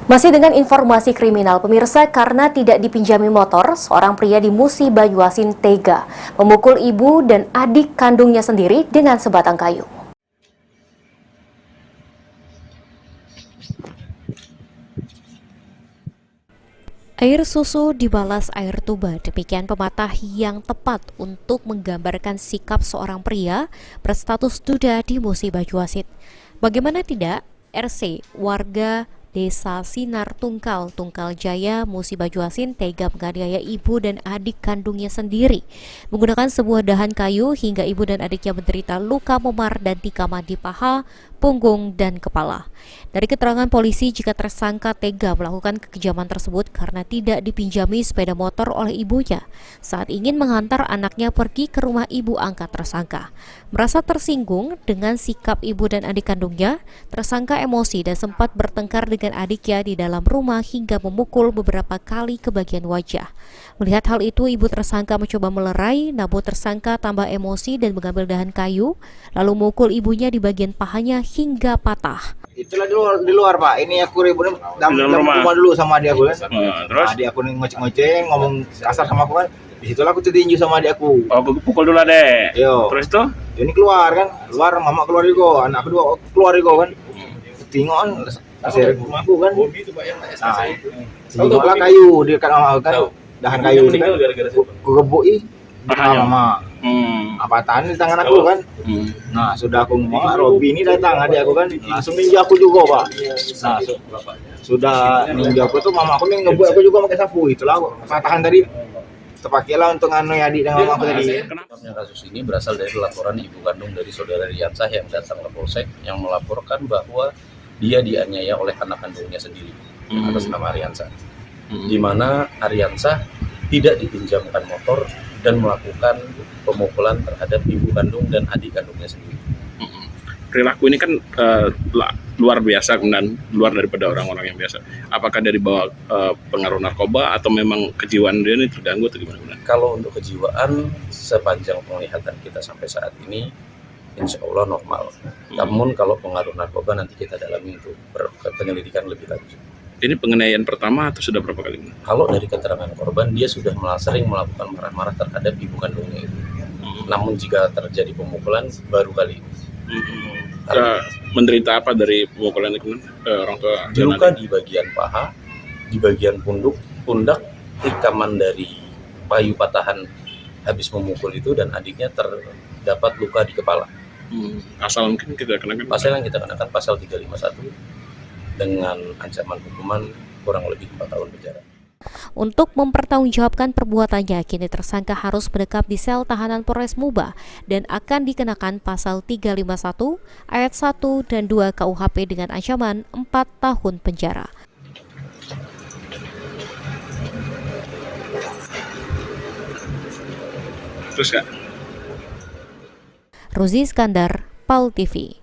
Masih dengan informasi kriminal, pemirsa, karena tidak dipinjami motor, seorang pria di Musi Banyuasin tega memukul ibu dan adik kandungnya sendiri dengan sebatang kayu. Air susu dibalas air tuba, demikian pematah yang tepat untuk menggambarkan sikap seorang pria berstatus duda di Musi Banyuasin. Bagaimana tidak, RC, warga Desa Sinar Tungkal, Tungkal Jaya, Musi Banyuasin tega menganiaya ibu dan adik kandungnya sendiri menggunakan sebuah dahan kayu hingga ibu dan adiknya menderita luka memar dan tikam di paha, punggung, dan kepala. Dari keterangan polisi, jika tersangka tega melakukan kekejaman tersebut karena tidak dipinjami sepeda motor oleh ibunya saat ingin menghantar anaknya pergi ke rumah ibu angkat tersangka. Merasa tersinggung dengan sikap ibu dan adik kandungnya, tersangka emosi dan sempat bertengkar dengan adiknya di dalam rumah hingga memukul beberapa kali ke bagian wajah. Melihat hal itu, ibu tersangka mencoba melerai, namun tersangka tambah emosi dan mengambil dahan kayu, lalu memukul ibunya di bagian pahanya hingga patah. Itulah di luar Pak, ini aku ribut dalam rumah dulu sama adik aku kan. Terus? Adik aku ngoceh-ngoceh, ngomong kasar sama aku kan. Di situlah aku tertinju sama adik aku. Oh, aku pukul dulu deh. Yo. Terus tuh? Ini keluar kan, keluar mama keluar juga, anak kedua keluar juga kan. Tengok kan, saya rumah aku kan. Nah, tengoklah kayu di dekat mama aku kan. Dahan kayu itu kan. Aku gebui mama. Apa tahan di tangan aku kan. Nah, sudah aku ngomong, Robi ini datang adik aku kan, langsung ninju aku juga Pak. Nah, sudah ninju aku tuh mama aku nih ngebut aku juga pakai sapu. Itulah patahan tadi terpakailah untuk nganoi adik dengan mama aku tadi. Kasus ini berasal dari laporan ibu kandung dari saudara Riansah yang datang ke Polsek yang melaporkan bahwa dia dianiaya oleh anak kandungnya sendiri atas nama Riansah. Di mana Riansah tidak dipinjamkan motor dan melakukan pemukulan terhadap ibu kandung dan adik kandungnya sendiri. Perilaku ini kan luar biasa dan luar daripada orang-orang yang biasa. Apakah dari bawah pengaruh narkoba atau memang kejiwaan dia ini terganggu atau gimana? Kalau untuk kejiwaan, sepanjang penglihatan kita sampai saat ini, insya Allah normal. Namun kalau pengaruh narkoba nanti kita dalami untuk penyelidikan lebih lanjut. Ini penganiayaan pertama atau sudah berapa kali? Kalau dari keterangan korban, dia sudah sering melakukan marah-marah terhadap ibu kandungnya itu. Namun jika terjadi pemukulan, baru kali ini. Menderita apa dari pemukulan itu orang tua? Luka di bagian paha, di bagian pundak, tikaman dari payu patahan habis memukul itu, dan adiknya terdapat luka di kepala. Pasal mungkin kita kenakan? Pasal yang kita kenakan pasal 351 dengan ancaman hukuman kurang lebih 4 tahun penjara. Untuk mempertanggungjawabkan perbuatannya, kini tersangka harus mendekam di sel tahanan Polres Muba dan akan dikenakan pasal 351 ayat 1 dan 2 KUHP dengan ancaman 4 tahun penjara. Terus Kak? Ruzi Iskandar, PAL TV.